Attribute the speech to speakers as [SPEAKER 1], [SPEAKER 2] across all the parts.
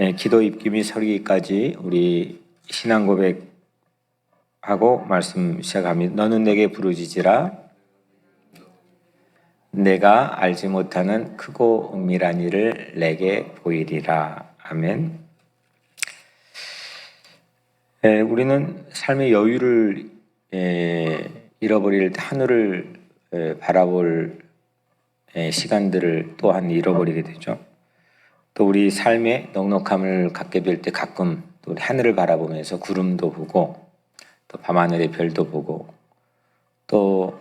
[SPEAKER 1] 네, 기도 입김이 서리기까지 우리 신앙 고백하고 말씀 시작합니다. 너는 내게 부르짖으라. 내가 알지 못하는 크고 은밀한 일을 내게 보이리라. 아멘. 우리는 삶의 여유를 잃어버릴 때 하늘을 바라볼 시간들을 또한 잃어버리게 되죠. 또 우리 삶의 넉넉함을 갖게 될 때 가끔 또 우리 하늘을 바라보면서 구름도 보고 또 밤하늘의 별도 보고 또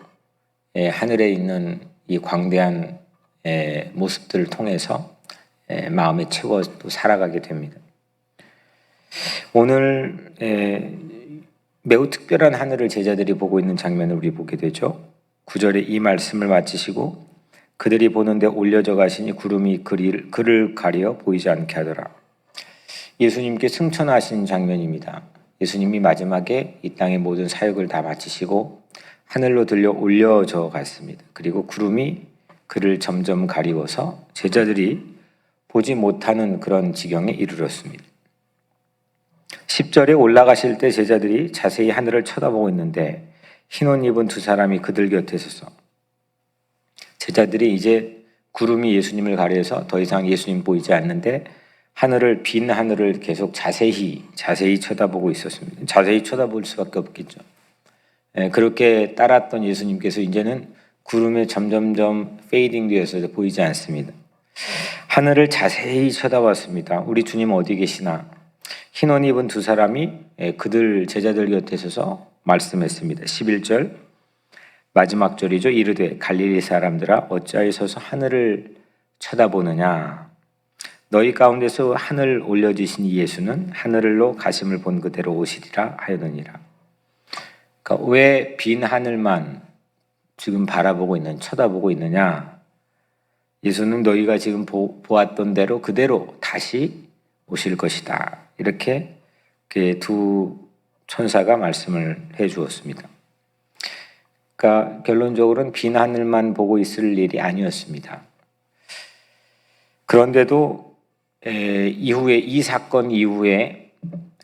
[SPEAKER 1] 하늘에 있는 이 광대한 모습들을 통해서 마음에 채워 또 살아가게 됩니다. 오늘 매우 특별한 하늘을 제자들이 보고 있는 장면을 우리 보게 되죠. 9절에 이 말씀을 마치시고 그들이 보는데 올려져 가시니 구름이 그를 가려 보이지 않게 하더라. 예수님께 승천하신 장면입니다. 예수님이 마지막에 이 땅의 모든 사역을 다 마치시고 하늘로 들려 올려져 갔습니다. 그리고 구름이 그를 점점 가리워서 제자들이 보지 못하는 그런 지경에 이르렀습니다. 10절에 올라가실 때 제자들이 자세히 하늘을 쳐다보고 있는데 흰옷 입은 두 사람이 그들 곁에 서서 제자들이 이제 구름이 예수님을 가려서 더 이상 예수님 보이지 않는데 빈 하늘을 계속 자세히 쳐다보고 있었습니다. 자세히 쳐다볼 수밖에 없겠죠. 그렇게 따랐던 예수님께서 이제는 구름에 점점점 페이딩 되어서 보이지 않습니다. 하늘을 자세히 쳐다봤습니다. 우리 주님 어디 계시나? 흰옷 입은 두 사람이 그들 제자들 곁에 서서 말씀했습니다. 11절 마지막 절이죠. 이르되 갈릴리 사람들아 어찌하여 서서 하늘을 쳐다보느냐? 너희 가운데서 하늘 올려지신 이 예수는 하늘로 가심을 본 그대로 오시리라 하였느니라. 그러니까 왜 빈 하늘만 지금 쳐다보고 있느냐? 예수는 너희가 지금 보았던 대로 그대로 다시 오실 것이다. 이렇게 두 천사가 말씀을 해 주었습니다. 그러니까 결론적으로는 빈 하늘만 보고 있을 일이 아니었습니다. 그런데도 이후에 이 사건 이후에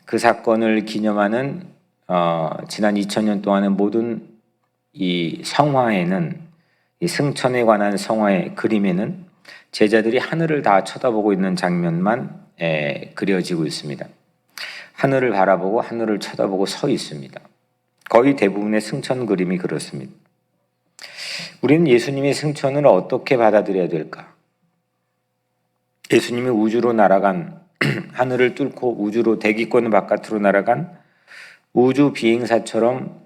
[SPEAKER 1] 그 사건을 기념하는 지난 2000년 동안의 모든 이 성화에는 이 승천에 관한 성화의 그림에는 제자들이 하늘을 다 쳐다보고 있는 장면만 그려지고 있습니다. 하늘을 바라보고 하늘을 쳐다보고 서 있습니다. 거의 대부분의 승천 그림이 그렇습니다. 우리는 예수님의 승천을 어떻게 받아들여야 될까? 예수님이 우주로 날아간 하늘을 뚫고 우주로 대기권 바깥으로 날아간 우주 비행사처럼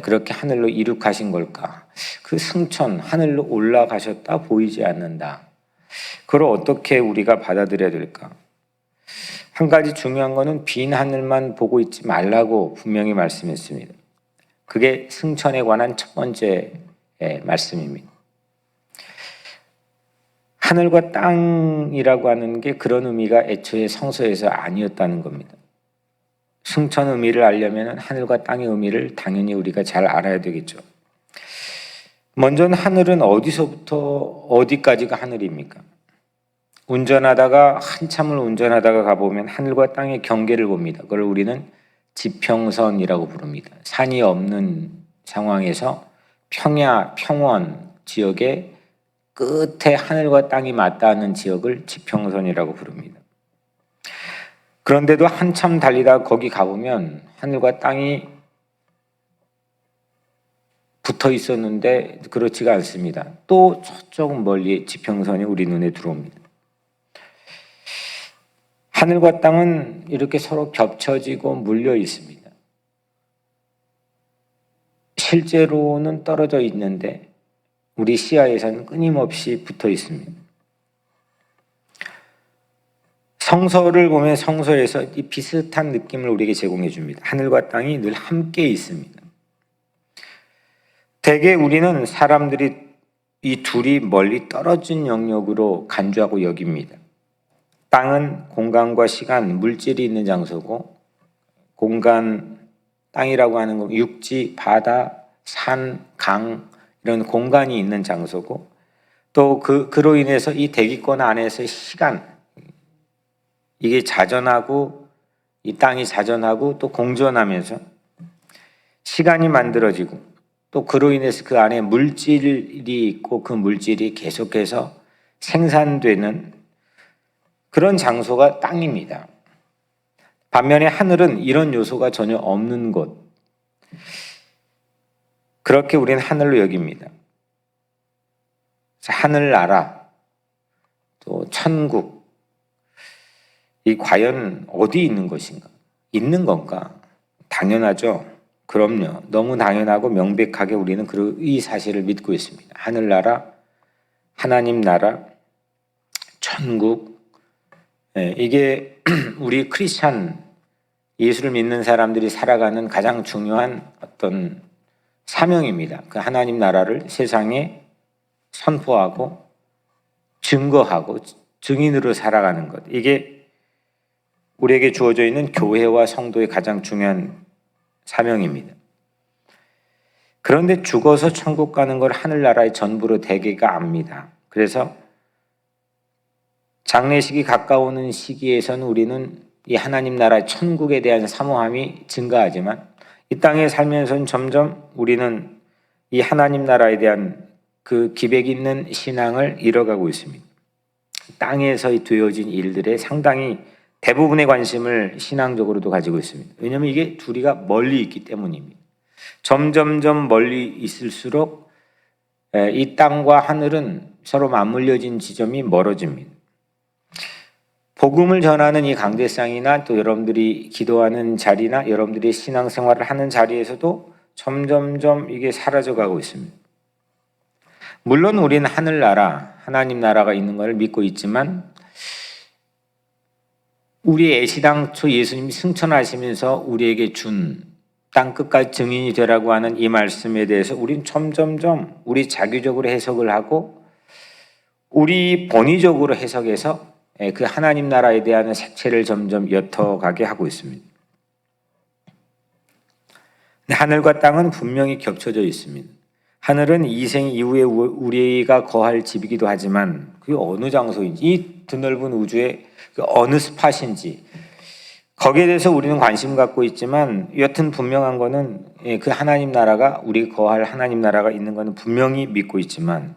[SPEAKER 1] 그렇게 하늘로 이륙하신 걸까? 그 승천, 하늘로 올라가셨다 보이지 않는다. 그걸 어떻게 우리가 받아들여야 될까? 한 가지 중요한 거는 빈 하늘만 보고 있지 말라고 분명히 말씀했습니다. 그게 승천에 관한 첫 번째 말씀입니다. 하늘과 땅이라고 하는 게 그런 의미가 애초에 성서에서 아니었다는 겁니다. 승천 의미를 알려면 하늘과 땅의 의미를 당연히 우리가 잘 알아야 되겠죠. 먼저는 하늘은 어디서부터 어디까지가 하늘입니까? 한참을 운전하다가 가보면 하늘과 땅의 경계를 봅니다. 그걸 우리는 지평선이라고 부릅니다. 산이 없는 상황에서 평원 지역의 끝에 하늘과 땅이 맞닿는 지역을 지평선이라고 부릅니다. 그런데도 한참 달리다가 거기 가보면 하늘과 땅이 붙어 있었는데 그렇지가 않습니다. 또 저쪽 멀리 지평선이 우리 눈에 들어옵니다. 하늘과 땅은 이렇게 서로 겹쳐지고 물려 있습니다. 실제로는 떨어져 있는데 우리 시야에서는 끊임없이 붙어 있습니다. 성서를 보면 성서에서 이 비슷한 느낌을 우리에게 제공해 줍니다. 하늘과 땅이 늘 함께 있습니다. 대개 우리는 사람들이 이 둘이 멀리 떨어진 영역으로 간주하고 여깁니다. 땅은 공간과 시간, 물질이 있는 장소고 공간, 땅이라고 하는 건 육지, 바다, 산, 강 이런 공간이 있는 장소고 또 그로 인해서 이 대기권 안에서의 시간, 이게 자전하고 이 땅이 자전하고 또 공존하면서 시간이 만들어지고 또 그로 인해서 그 안에 물질이 있고 그 물질이 계속해서 생산되는 그런 장소가 땅입니다. 반면에 하늘은 이런 요소가 전혀 없는 곳. 그렇게 우리는 하늘로 여깁니다. 하늘나라, 또 천국, 이 과연 어디 있는 것인가? 있는 건가? 당연하죠. 그럼요. 너무 당연하고 명백하게 우리는 이 사실을 믿고 있습니다. 하늘나라, 하나님 나라, 천국. 이게 우리 크리스찬, 예수를 믿는 사람들이 살아가는 가장 중요한 어떤 사명입니다. 그 하나님 나라를 세상에 선포하고 증거하고 증인으로 살아가는 것. 이게 우리에게 주어져 있는 교회와 성도의 가장 중요한 사명입니다. 그런데 죽어서 천국 가는 걸 하늘나라의 전부로 대개가 압니다. 그래서 장례식이 가까우는 시기에서는 우리는 이 하나님 나라의 천국에 대한 사모함이 증가하지만 이 땅에 살면서는 점점 우리는 이 하나님 나라에 대한 그 기백 있는 신앙을 잃어가고 있습니다. 땅에서 되어진 일들에 상당히 대부분의 관심을 신앙적으로도 가지고 있습니다. 왜냐하면 이게 둘이가 멀리 있기 때문입니다. 점점점 멀리 있을수록 이 땅과 하늘은 서로 맞물려진 지점이 멀어집니다. 복음을 전하는 이 강대상이나 또 여러분들이 기도하는 자리나 여러분들이 신앙생활을 하는 자리에서도 점점점 이게 사라져가고 있습니다. 물론 우리는 하늘나라, 하나님 나라가 있는 것을 믿고 있지만 우리 애시당초 예수님이 승천하시면서 우리에게 준 땅 끝까지 증인이 되라고 하는 이 말씀에 대해서 우리는 점점점 우리 자기적으로 해석을 하고 우리 본의적으로 해석해서 그 하나님 나라에 대한 색채를 점점 옅어가게 하고 있습니다. 하늘과 땅은 분명히 겹쳐져 있습니다. 하늘은 이 생 이후에 우리가 거할 집이기도 하지만 그게 어느 장소인지, 이 드넓은 우주의 그 어느 스팟인지 거기에 대해서 우리는 관심 갖고 있지만 여튼 분명한 거는 그 하나님 나라가, 우리 거할 하나님 나라가 있는 거는 분명히 믿고 있지만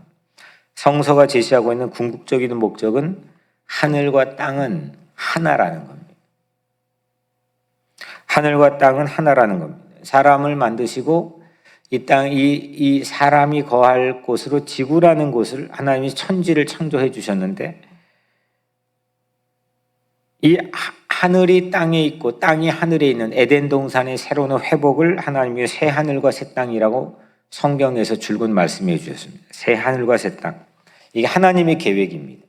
[SPEAKER 1] 성서가 제시하고 있는 궁극적인 목적은 하늘과 땅은 하나라는 겁니다. 하늘과 땅은 하나라는 겁니다. 사람을 만드시고 이 사람이 거할 곳으로 지구라는 곳을 하나님이 천지를 창조해 주셨는데 이 하늘이 땅에 있고 땅이 하늘에 있는 에덴 동산의 새로운 회복을 하나님이 새 하늘과 새 땅이라고 성경에서 줄곧 말씀해 주셨습니다. 새 하늘과 새 땅. 이게 하나님의 계획입니다.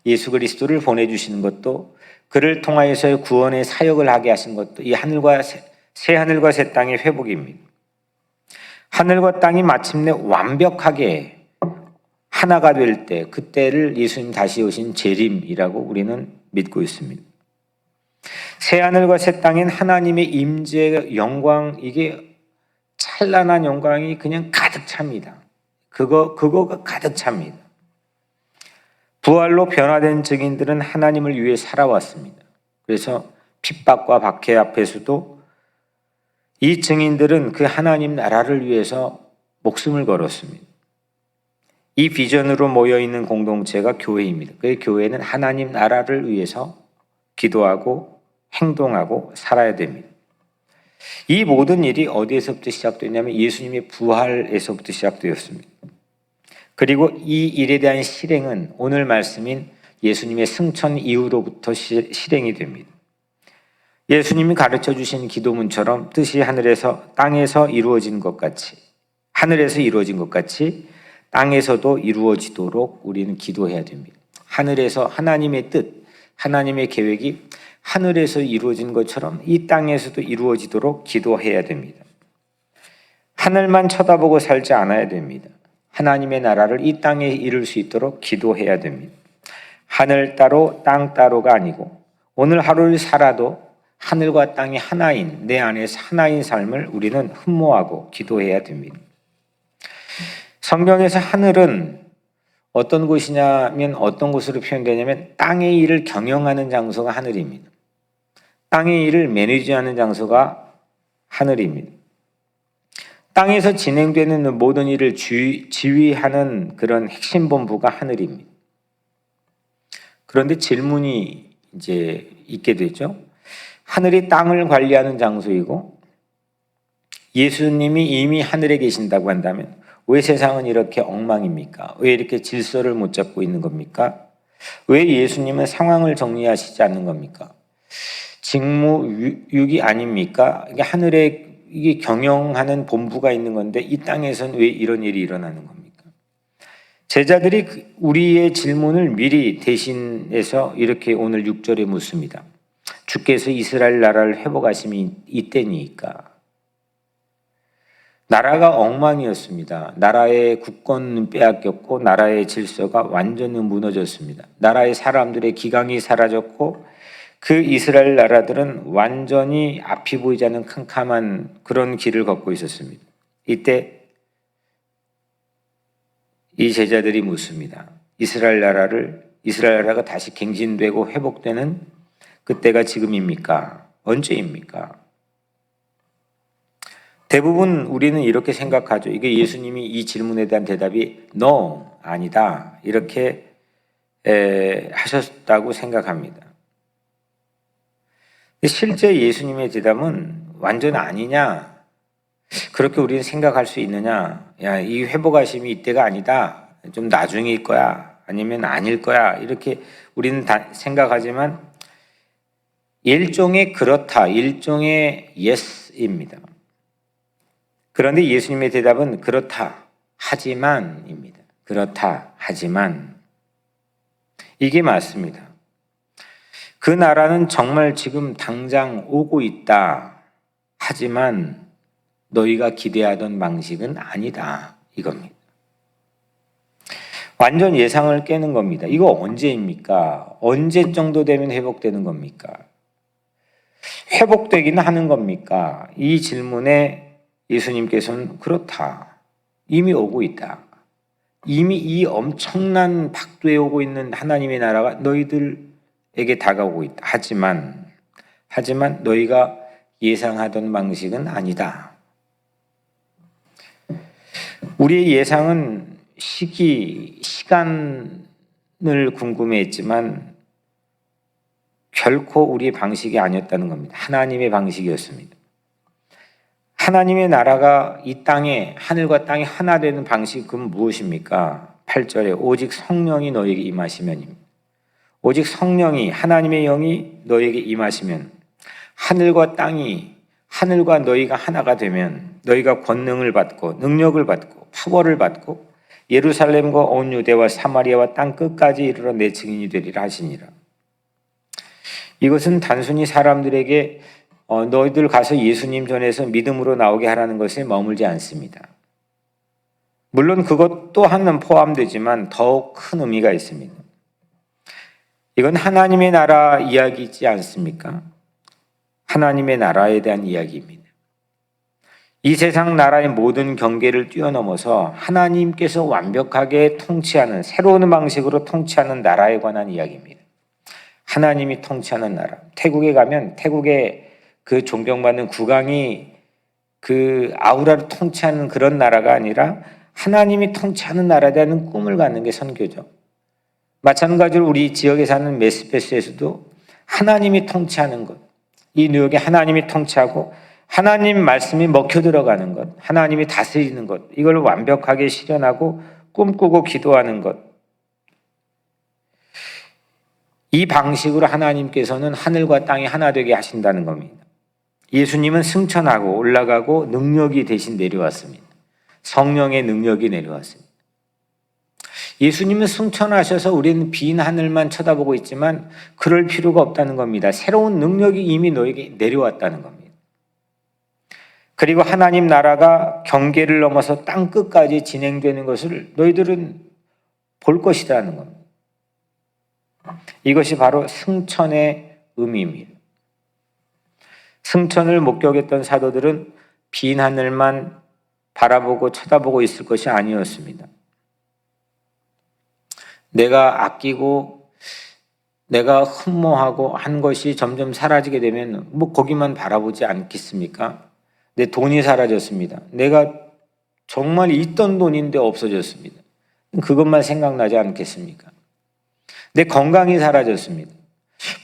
[SPEAKER 1] 예수 그리스도를 보내주시는 것도 그를 통하여서 구원의 사역을 하게 하신 것도 이 새 하늘과 새 땅의 회복입니다. 하늘과 땅이 마침내 완벽하게 하나가 될 때, 그때를 예수님 다시 오신 재림이라고 우리는 믿고 있습니다. 새 하늘과 새 땅엔 하나님의 임재 영광, 이게 찬란한 영광이 그냥 가득 찹니다. 그거가 가득 찹니다. 부활로 변화된 증인들은 하나님을 위해 살아왔습니다. 그래서 핍박과 박해 앞에서도 이 증인들은 그 하나님 나라를 위해서 목숨을 걸었습니다. 이 비전으로 모여있는 공동체가 교회입니다. 그 교회는 하나님 나라를 위해서 기도하고 행동하고 살아야 됩니다. 이 모든 일이 어디에서부터 시작됐냐면 예수님의 부활에서부터 시작되었습니다. 그리고 이 일에 대한 실행은 오늘 말씀인 예수님의 승천 이후로부터 실행이 됩니다. 예수님이 가르쳐 주신 기도문처럼 뜻이 하늘에서 땅에서 이루어진 것 같이, 하늘에서 이루어진 것 같이 땅에서도 이루어지도록 우리는 기도해야 됩니다. 하늘에서 하나님의 뜻, 하나님의 계획이 하늘에서 이루어진 것처럼 이 땅에서도 이루어지도록 기도해야 됩니다. 하늘만 쳐다보고 살지 않아야 됩니다. 하나님의 나라를 이 땅에 이룰 수 있도록 기도해야 됩니다. 하늘 따로 땅 따로가 아니고 오늘 하루를 살아도 하늘과 땅이 하나인, 내 안에서 하나인 삶을 우리는 흠모하고 기도해야 됩니다. 성경에서 하늘은 어떤 곳이냐면 어떤 곳으로 표현되냐면 땅의 일을 경영하는 장소가 하늘입니다. 땅의 일을 매니지하는 장소가 하늘입니다. 땅에서 진행되는 모든 일을 지휘하는 그런 핵심 본부가 하늘입니다. 그런데 질문이 이제 있게 되죠. 하늘이 땅을 관리하는 장소이고 예수님이 이미 하늘에 계신다고 한다면 왜 세상은 이렇게 엉망입니까? 왜 이렇게 질서를 못 잡고 있는 겁니까? 왜 예수님은 상황을 정리하시지 않는 겁니까? 직무유기 아닙니까? 이게 하늘에 이게 경영하는 본부가 있는 건데 이 땅에서는 왜 이런 일이 일어나는 겁니까? 제자들이 우리의 질문을 미리 대신해서 이렇게 오늘 6절에 묻습니다. 주께서 이스라엘 나라를 회복하심이 이때니까. 나라가 엉망이었습니다. 나라의 국권은 빼앗겼고 나라의 질서가 완전히 무너졌습니다. 나라의 사람들의 기강이 사라졌고 그 이스라엘 나라들은 완전히 앞이 보이지 않는 캄캄한 그런 길을 걷고 있었습니다. 이때 이 제자들이 묻습니다. 이스라엘 나라가 다시 갱신되고 회복되는 그때가 지금입니까? 언제입니까? 대부분 우리는 이렇게 생각하죠. 이게 예수님이 이 질문에 대한 대답이 No, 아니다. 이렇게 하셨다고 생각합니다. 실제 예수님의 대답은 완전 아니냐? 그렇게 우리는 생각할 수 있느냐? 야, 이 회복하심이 이때가 아니다. 좀 나중일 거야. 아니면 아닐 거야. 이렇게 우리는 다 생각하지만 일종의 그렇다. 일종의 yes입니다. 그런데 예수님의 대답은 그렇다. 하지만입니다. 그렇다. 하지만 이게 맞습니다. 그 나라는 정말 지금 당장 오고 있다. 하지만 너희가 기대하던 방식은 아니다. 이겁니다. 완전 예상을 깨는 겁니다. 이거 언제입니까? 언제 정도 되면 회복되는 겁니까? 회복되기는 하는 겁니까? 이 질문에 예수님께서는 그렇다. 이미 오고 있다. 이미 이 엄청난 박도에 오고 있는 하나님의 나라가 너희들에게 다가오고 있다. 하지만 너희가 예상하던 방식은 아니다. 우리의 예상은 시간을 궁금해했지만 결코 우리의 방식이 아니었다는 겁니다. 하나님의 방식이었습니다. 하나님의 나라가 이 땅에 하늘과 땅이 하나 되는 방식은 무엇입니까? 8절에 오직 성령이 너에게 임하시면입니다. 오직 성령이 하나님의 영이 너에게 임하시면 하늘과 너희가 하나가 되면 너희가 권능을 받고 능력을 받고 파워를 받고 예루살렘과 온 유대와 사마리아와 땅 끝까지 이르러 내 증인이 되리라 하시니라. 이것은 단순히 사람들에게 너희들 가서 예수님 전에서 믿음으로 나오게 하라는 것에 머물지 않습니다. 물론 그것 또한은 포함되지만 더욱 큰 의미가 있습니다. 이건 하나님의 나라 이야기이지 않습니까? 하나님의 나라에 대한 이야기입니다. 이 세상 나라의 모든 경계를 뛰어넘어서 하나님께서 완벽하게 통치하는 새로운 방식으로 통치하는 나라에 관한 이야기입니다. 하나님이 통치하는 나라. 태국에 가면 태국의 그 존경받는 국왕이 그 아우라를 통치하는 그런 나라가 아니라 하나님이 통치하는 나라에 대한 꿈을 갖는 게 선교죠. 마찬가지로 우리 지역에 사는 메스페스에서도 하나님이 통치하는 것, 이 뉴욕에 하나님이 통치하고 하나님 말씀이 먹혀 들어가는 것, 하나님이 다스리는 것, 이걸 완벽하게 실현하고 꿈꾸고 기도하는 것, 이 방식으로 하나님께서는 하늘과 땅이 하나 되게 하신다는 겁니다. 예수님은 승천하고 올라가고 능력이 대신 내려왔습니다. 성령의 능력이 내려왔습니다. 예수님은 승천하셔서 우리는 빈 하늘만 쳐다보고 있지만 그럴 필요가 없다는 겁니다. 새로운 능력이 이미 너에게 내려왔다는 겁니다. 그리고 하나님 나라가 경계를 넘어서 땅 끝까지 진행되는 것을 너희들은 볼 것이라는 겁니다. 이것이 바로 승천의 의미입니다. 승천을 목격했던 사도들은 빈 하늘만 바라보고 쳐다보고 있을 것이 아니었습니다. 내가 아끼고 내가 흠모하고 한 것이 점점 사라지게 되면 뭐 거기만 바라보지 않겠습니까? 내 돈이 사라졌습니다. 내가 정말 있던 돈인데 없어졌습니다. 그것만 생각나지 않겠습니까? 내 건강이 사라졌습니다.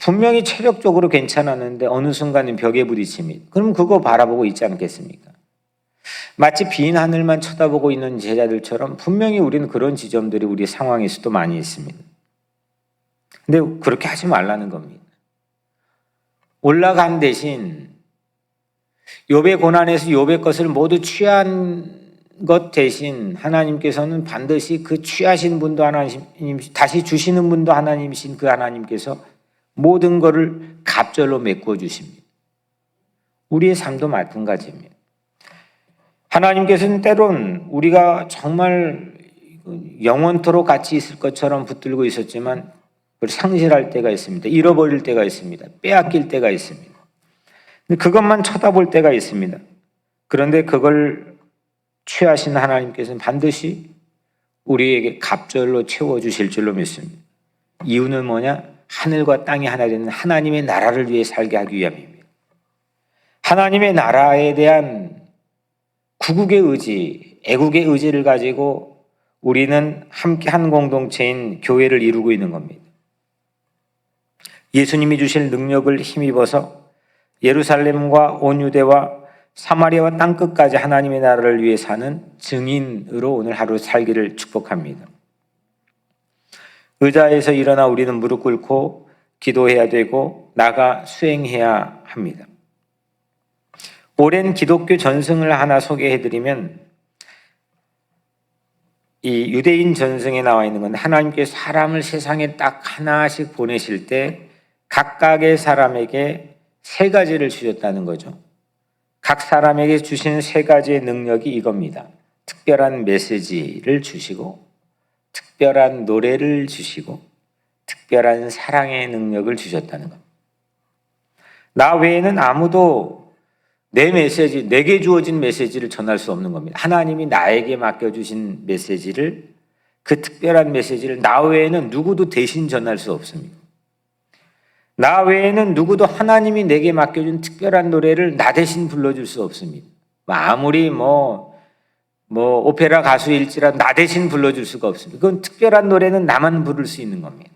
[SPEAKER 1] 분명히 체력적으로 괜찮았는데 어느 순간은 벽에 부딪힙니다. 그럼 그거 바라보고 있지 않겠습니까? 마치 빈 하늘만 쳐다보고 있는 제자들처럼 분명히 우리는 그런 지점들이 우리 상황에서도 많이 있습니다. 근데 그렇게 하지 말라는 겁니다. 올라간 대신 욥의 고난에서 욥의 것을 모두 취한 것 대신 하나님께서는 반드시 그 취하신 분도 하나님, 다시 주시는 분도 하나님이신 그 하나님께서 모든 것을 갑절로 메꿔 주십니다. 우리의 삶도 마찬가지입니다. 하나님께서는 때론 우리가 정말 영원토록 같이 있을 것처럼 붙들고 있었지만 그걸 상실할 때가 있습니다. 잃어버릴 때가 있습니다. 빼앗길 때가 있습니다. 그것만 쳐다볼 때가 있습니다. 그런데 그걸 취하신 하나님께서는 반드시 우리에게 갑절로 채워주실 줄로 믿습니다. 이유는 뭐냐? 하늘과 땅이 하나 되는 하나님의 나라를 위해 살게 하기 위함입니다. 하나님의 나라에 대한 구국의 의지, 애국의 의지를 가지고 우리는 함께 한 공동체인 교회를 이루고 있는 겁니다. 예수님이 주실 능력을 힘입어서 예루살렘과 온 유대와 사마리아와 땅끝까지 하나님의 나라를 위해 사는 증인으로 오늘 하루 살기를 축복합니다. 의자에서 일어나 우리는 무릎 꿇고 기도해야 되고 나가 수행해야 합니다. 오랜 기독교 전승을 하나 소개해드리면 이 유대인 전승에 나와 있는 건 하나님께서 사람을 세상에 딱 하나씩 보내실 때 각각의 사람에게 세 가지를 주셨다는 거죠. 각 사람에게 주신 세 가지의 능력이 이겁니다. 특별한 메시지를 주시고 특별한 노래를 주시고 특별한 사랑의 능력을 주셨다는 겁니다. 나 외에는 아무도 내 메시지, 내게 주어진 메시지를 전할 수 없는 겁니다. 하나님이 나에게 맡겨주신 메시지를, 그 특별한 메시지를 나 외에는 누구도 대신 전할 수 없습니다. 나 외에는 누구도 하나님이 내게 맡겨준 특별한 노래를 나 대신 불러줄 수 없습니다. 아무리 오페라 가수일지라도 나 대신 불러줄 수가 없습니다. 그건 특별한 노래는 나만 부를 수 있는 겁니다.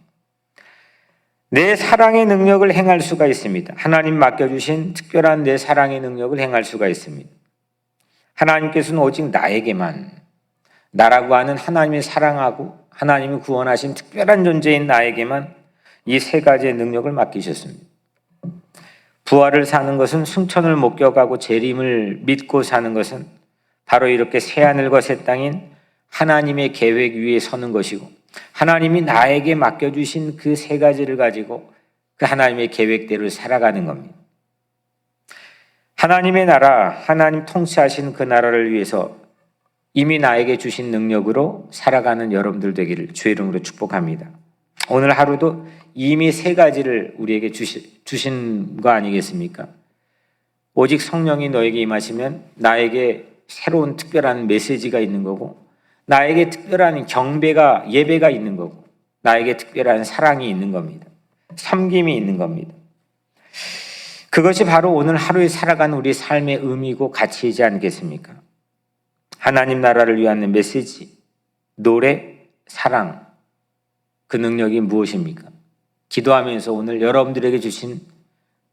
[SPEAKER 1] 내 사랑의 능력을 행할 수가 있습니다. 하나님 맡겨주신 특별한 내 사랑의 능력을 행할 수가 있습니다. 하나님께서는 오직 나에게만, 나라고 하는 하나님의 사랑하고 하나님이 구원하신 특별한 존재인 나에게만 이 세 가지의 능력을 맡기셨습니다. 부활을 사는 것은 승천을 목격하고 재림을 믿고 사는 것은 바로 이렇게 새하늘과 새 땅인 하나님의 계획 위에 서는 것이고 하나님이 나에게 맡겨주신 그 세 가지를 가지고 그 하나님의 계획대로 살아가는 겁니다. 하나님의 나라, 하나님 통치하신 그 나라를 위해서 이미 나에게 주신 능력으로 살아가는 여러분들 되기를 주의 이름으로 축복합니다. 오늘 하루도 이미 세 가지를 우리에게 주신 거 아니겠습니까? 오직 성령이 너에게 임하시면 나에게 새로운 특별한 메시지가 있는 거고 나에게 특별한 경배가, 예배가 있는 거고 나에게 특별한 사랑이 있는 겁니다. 섬김이 있는 겁니다. 그것이 바로 오늘 하루에 살아가는 우리 삶의 의미고 가치이지 않겠습니까? 하나님 나라를 위한 메시지, 노래, 사랑, 그 능력이 무엇입니까? 기도하면서 오늘 여러분들에게 주신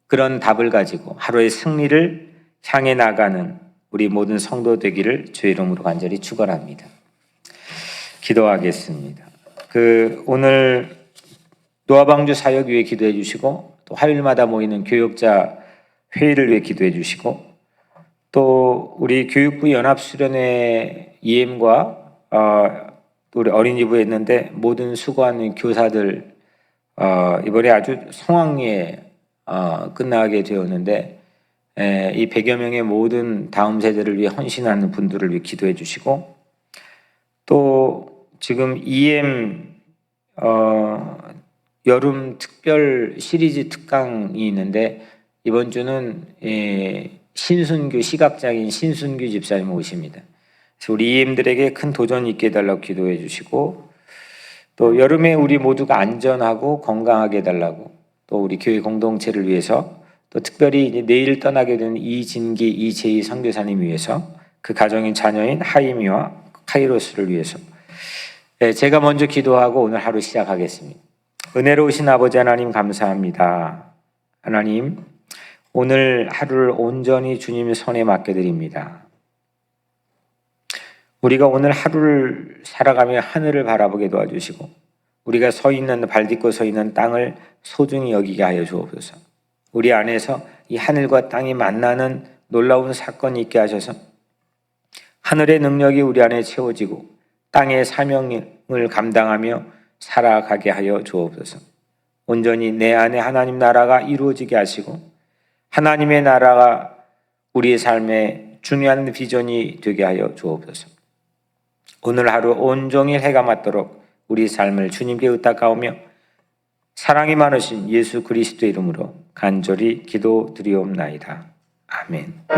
[SPEAKER 1] 그런 답을 가지고 하루의 승리를 향해 나가는 우리 모든 성도 되기를 주의 이름으로 간절히 축원합니다. 기도하겠습니다. 오늘 노아방주 사역 위해 기도해 주시고 또 화요일마다 모이는 교역자 회의를 위해 기도해 주시고 또 우리 교육부 연합수련회 EM과 우리 어린이부에 있는데 모든 수고하는 교사들 이번에 아주 성황리에 끝나게 되었는데 이 100여 명의 모든 다음 세대를 위해 헌신하는 분들을 위해 기도해 주시고 또 지금 EM 여름 특별 시리즈 특강이 있는데 이번 주는 신순규 시각장애인 신순규 집사님 오십니다. 그래서 우리 EM들에게 큰 도전이 있게 해달라고 기도해 주시고 또 여름에 우리 모두가 안전하고 건강하게 해달라고, 또 우리 교회 공동체를 위해서, 또 특별히 이제 내일 떠나게 되는 이진기, 이재희 선교사님 위해서, 그 가정인 자녀인 하이미와 카이로스를 위해서 제가 먼저 기도하고 오늘 하루 시작하겠습니다. 은혜로우신 아버지 하나님 감사합니다. 하나님, 오늘 하루를 온전히 주님의 손에 맡겨드립니다. 우리가 오늘 하루를 살아가며 하늘을 바라보게 도와주시고 우리가 발딛고 서 있는 땅을 소중히 여기게 하여 주옵소서. 우리 안에서 이 하늘과 땅이 만나는 놀라운 사건이 있게 하셔서 하늘의 능력이 우리 안에 채워지고 땅의 사명을 감당하며 살아가게 하여 주옵소서. 온전히 내 안에 하나님 나라가 이루어지게 하시고 하나님의 나라가 우리의 삶에 중요한 비전이 되게 하여 주옵소서. 오늘 하루 온종일 해가 맞도록 우리 삶을 주님께 의탁하오며 사랑이 많으신 예수 그리스도의 이름으로 간절히 기도드리옵나이다. 아멘.